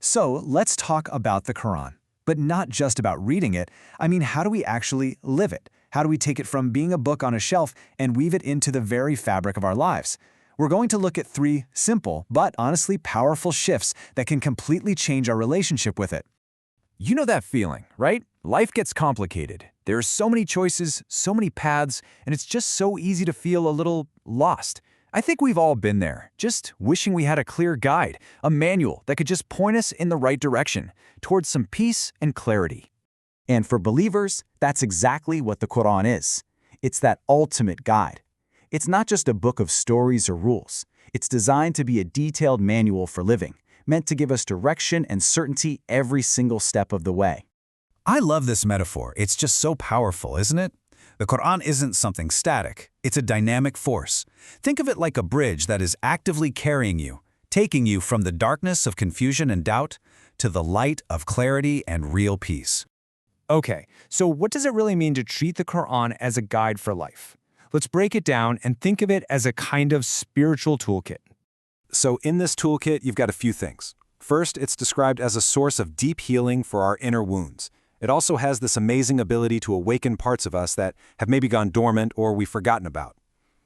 So let's talk about the Quran. But not just about reading it. I mean, how do we actually live it? How do we take it from being a book on a shelf and weave it into the very fabric of our lives? We're going to look at 3 simple, but honestly powerful shifts that can completely change our relationship with it. You know that feeling, right? Life gets complicated. There are so many choices, so many paths, and it's just so easy to feel a little lost. I think we've all been there, just wishing we had a clear guide, a manual that could just point us in the right direction, towards some peace and clarity. And for believers, that's exactly what the Quran is. It's that ultimate guide. It's not just a book of stories or rules. It's designed to be a detailed manual for living, meant to give us direction and certainty every single step of the way. I love this metaphor. It's just so powerful, isn't it? The Quran isn't something static. It's a dynamic force. Think of it like a bridge that is actively carrying you, taking you from the darkness of confusion and doubt to the light of clarity and real peace. Okay, so what does it really mean to treat the Quran as a guide for life? Let's break it down and think of it as a kind of spiritual toolkit. So in this toolkit, you've got a few things. First, it's described as a source of deep healing for our inner wounds. It also has this amazing ability to awaken parts of us that have maybe gone dormant or we've forgotten about.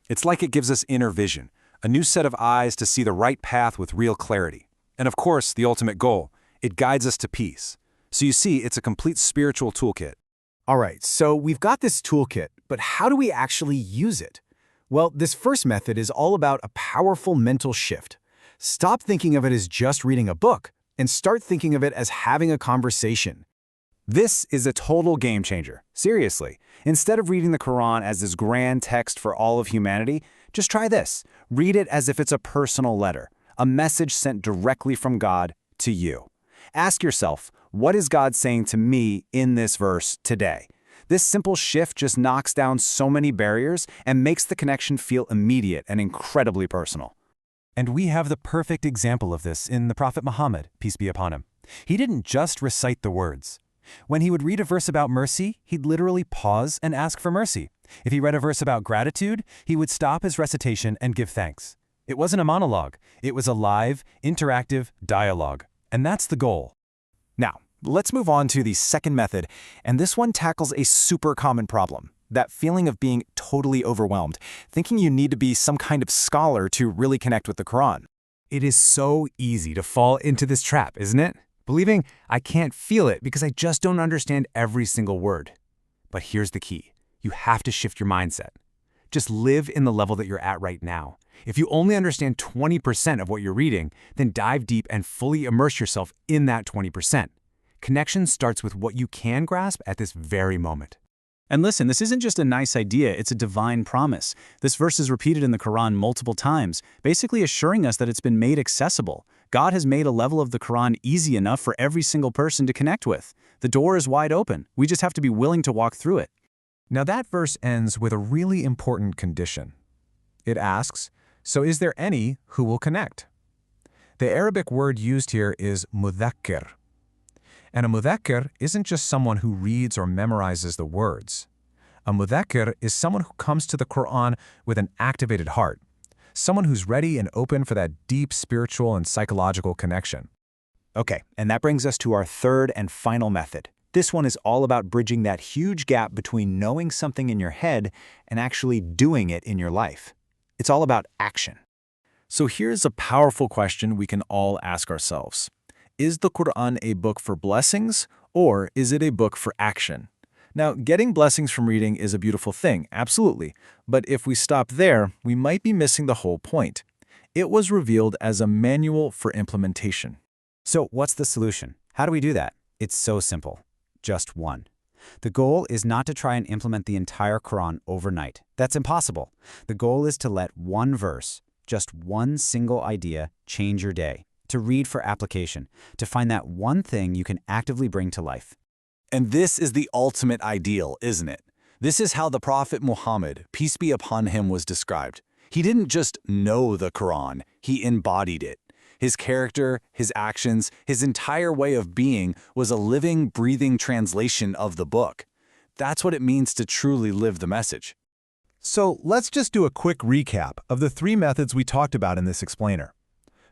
It's like it gives us inner vision, a new set of eyes to see the right path with real clarity. And of course, the ultimate goal, it guides us to peace. So you see, it's a complete spiritual toolkit. All right, so we've got this toolkit, but how do we actually use it? Well, this first method is all about a powerful mental shift. Stop thinking of it as just reading a book and start thinking of it as having a conversation. This is a total game changer. Seriously, instead of reading the Quran as this grand text for all of humanity, just try this. Read it as if it's a personal letter, a message sent directly from God to you. Ask yourself, what is God saying to me in this verse today? This simple shift just knocks down so many barriers and makes the connection feel immediate and incredibly personal. And we have the perfect example of this in the Prophet Muhammad, peace be upon him. He didn't just recite the words. When he would read a verse about mercy, he'd literally pause and ask for mercy. If he read a verse about gratitude, he would stop his recitation and give thanks. It wasn't a monologue. It was a live, interactive dialogue. And that's the goal. Now, let's move on to the second method, and this one tackles a super common problem. That feeling of being totally overwhelmed, thinking you need to be some kind of scholar to really connect with the Quran. It is so easy to fall into this trap, isn't it? Believing I can't feel it because I just don't understand every single word. But here's the key. You have to shift your mindset. Just live in the level that you're at right now. If you only understand 20% of what you're reading, then dive deep and fully immerse yourself in that 20%. Connection starts with what you can grasp at this very moment. And listen, this isn't just a nice idea, it's a divine promise. This verse is repeated in the Quran multiple times, basically assuring us that it's been made accessible. God has made a level of the Quran easy enough for every single person to connect with. The door is wide open. We just have to be willing to walk through it. Now that verse ends with a really important condition. It asks, so is there any who will connect? The Arabic word used here is mudhakkir. And a mudhakkir isn't just someone who reads or memorizes the words. A mudhakkir is someone who comes to the Quran with an activated heart, someone who's ready and open for that deep spiritual and psychological connection. Okay, and that brings us to our third and final method. This one is all about bridging that huge gap between knowing something in your head and actually doing it in your life. It's all about action. So here's a powerful question we can all ask ourselves. Is the Quran a book for blessings, or is it a book for action? Now, getting blessings from reading is a beautiful thing, absolutely. But if we stop there, we might be missing the whole point. It was revealed as a manual for implementation. So what's the solution? How do we do that? It's so simple. Just one. The goal is not to try and implement the entire Quran overnight. That's impossible. The goal is to let one verse, just one single idea, change your day. To read for application, to find that one thing you can actively bring to life. And this is the ultimate ideal, isn't it? This is how the Prophet Muhammad, peace be upon him, was described. He didn't just know the Quran, he embodied it. His character, his actions, his entire way of being was a living, breathing translation of the book. That's what it means to truly live the message. So let's just do a quick recap of the 3 methods we talked about in this explainer.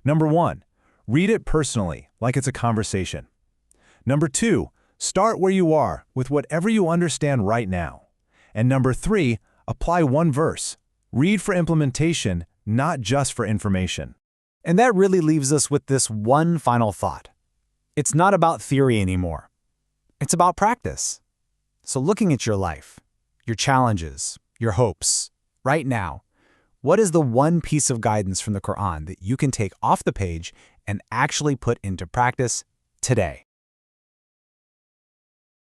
Number 1. Read it personally, like it's a conversation. Number 2, start where you are with whatever you understand right now. And number 3, apply one verse. Read for implementation, not just for information. And that really leaves us with this one final thought. It's not about theory anymore. It's about practice. So looking at your life, your challenges, your hopes, right now, what is the one piece of guidance from the Quran that you can take off the page and actually put into practice today?